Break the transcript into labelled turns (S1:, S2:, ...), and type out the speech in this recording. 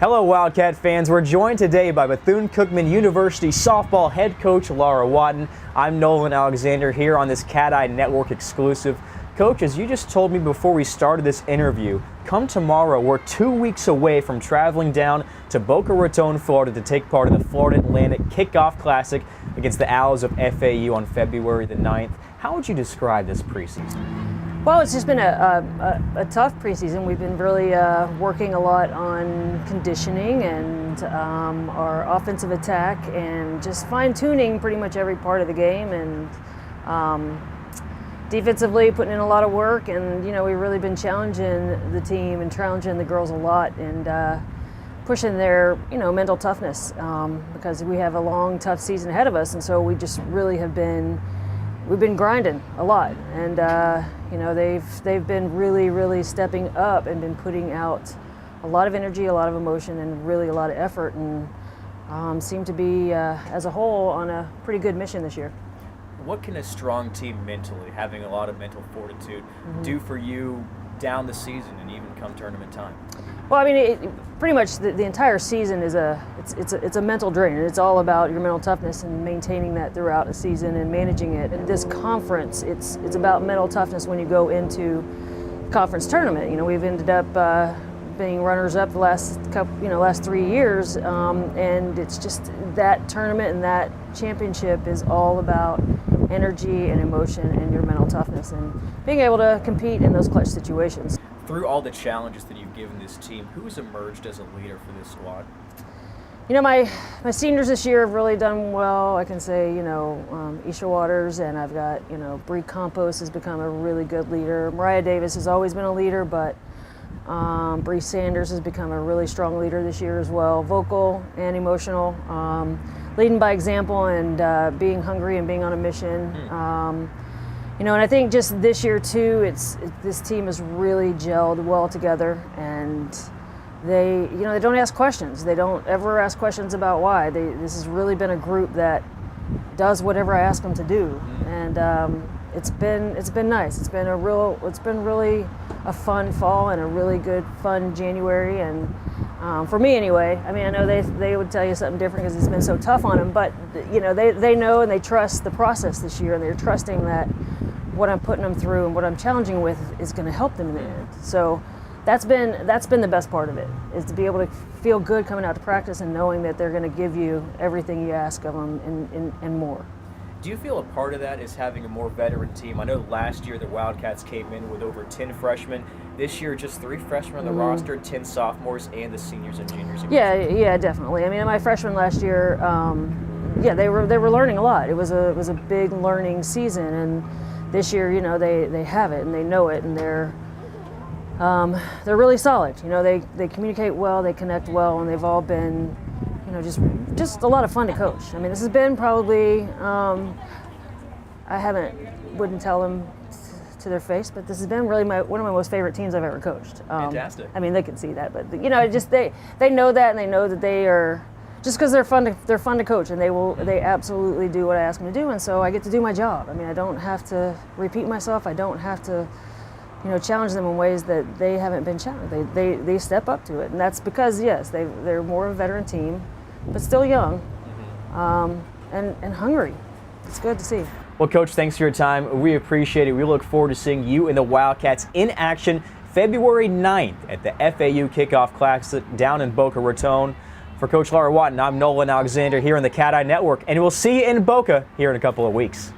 S1: Hello Wildcat fans, we're joined today by Bethune-Cookman University softball head coach Laura Watten. I'm Nolan Alexander here on this Cat Eye Network exclusive. Coach, as you just told me before we started this interview, come tomorrow we're 2 weeks away from traveling down to Boca Raton, Florida to take part in the Florida Atlantic Kickoff Classic against the Owls of FAU on February the 9th. How would you describe this preseason?
S2: Well, it's just been a tough preseason. We've been really working a lot on conditioning and our offensive attack and just fine-tuning pretty much every part of the game, and defensively putting in a lot of work. And we've really been challenging the team and challenging the girls a lot and pushing their mental toughness because we have a long, tough season ahead of us, and so we just really we've been grinding a lot, and they've been really stepping up and been putting out a lot of energy, a lot of emotion, and really a lot of effort, and seem to be as a whole on a pretty good mission this year.
S1: What can a strong team mentally, having a lot of mental fortitude, do for you down the season and even come tournament time?
S2: Well, I mean, pretty much the entire season is it's a mental drain, and it's all about your mental toughness and maintaining that throughout a season and managing it. And this conference, it's about mental toughness when you go into conference tournament. We've ended up being runners-up the last 3 years, and it's just that tournament and that championship is all about energy and emotion and your mental toughness and being able to compete in those clutch situations.
S1: Through all the challenges that you've given this team, who has emerged as a leader for this squad?
S2: My seniors this year have really done well. I can say, Isha Waters, and I've got, Bree Campos has become a really good leader. Mariah Davis has always been a leader, but Bree Sanders has become a really strong leader this year as well. Vocal and emotional, leading by example and being hungry and being on a mission. And I think just this year too, this team has really gelled well together, and they don't ask questions. They don't ever ask questions about why. This has really been a group that does whatever I ask them to do, and it's been nice. It's been really a fun fall and a really good fun January, and for me anyway. I mean, I know they would tell you something different because it's been so tough on them, but they know and they trust the process this year, and they're trusting that what I'm putting them through and what I'm challenging with is going to help them in the end. So that's been the best part of it, is to be able to feel good coming out to practice and knowing that they're going to give you everything you ask of them and more.
S1: Do you feel a part of that is having a more veteran team? I know last year the Wildcats came in with over 10 freshmen. This year, just 3 freshmen on the roster, 10 sophomores, and the seniors and juniors.
S2: Yeah, definitely. I mean, my freshmen last year, they were learning a lot. It was a big learning season, and this year, they have it and they know it, and they're really solid. They communicate well, they connect well, and they've all been, just a lot of fun to coach. I mean, this has been probably, wouldn't tell them to their face, but this has been really one of my most favorite teams I've ever coached.
S1: Fantastic.
S2: I mean, they can see that, but just they know that, and they know that they are. Just because they're fun to coach, and they absolutely do what I ask them to do, and so I get to do my job. I mean, I don't have to repeat myself. I don't have to, challenge them in ways that they haven't been challenged. They step up to it, and that's because yes, they're more of a veteran team, but still young, and hungry. It's good to see.
S1: Well, Coach, thanks for your time. We appreciate it. We look forward to seeing you and the Wildcats in action February 9th at the FAU Kickoff Classic down in Boca Raton. For Coach Laura Watten, I'm Nolan Alexander here on the Cat Eye Network, and we'll see you in Boca here in a couple of weeks.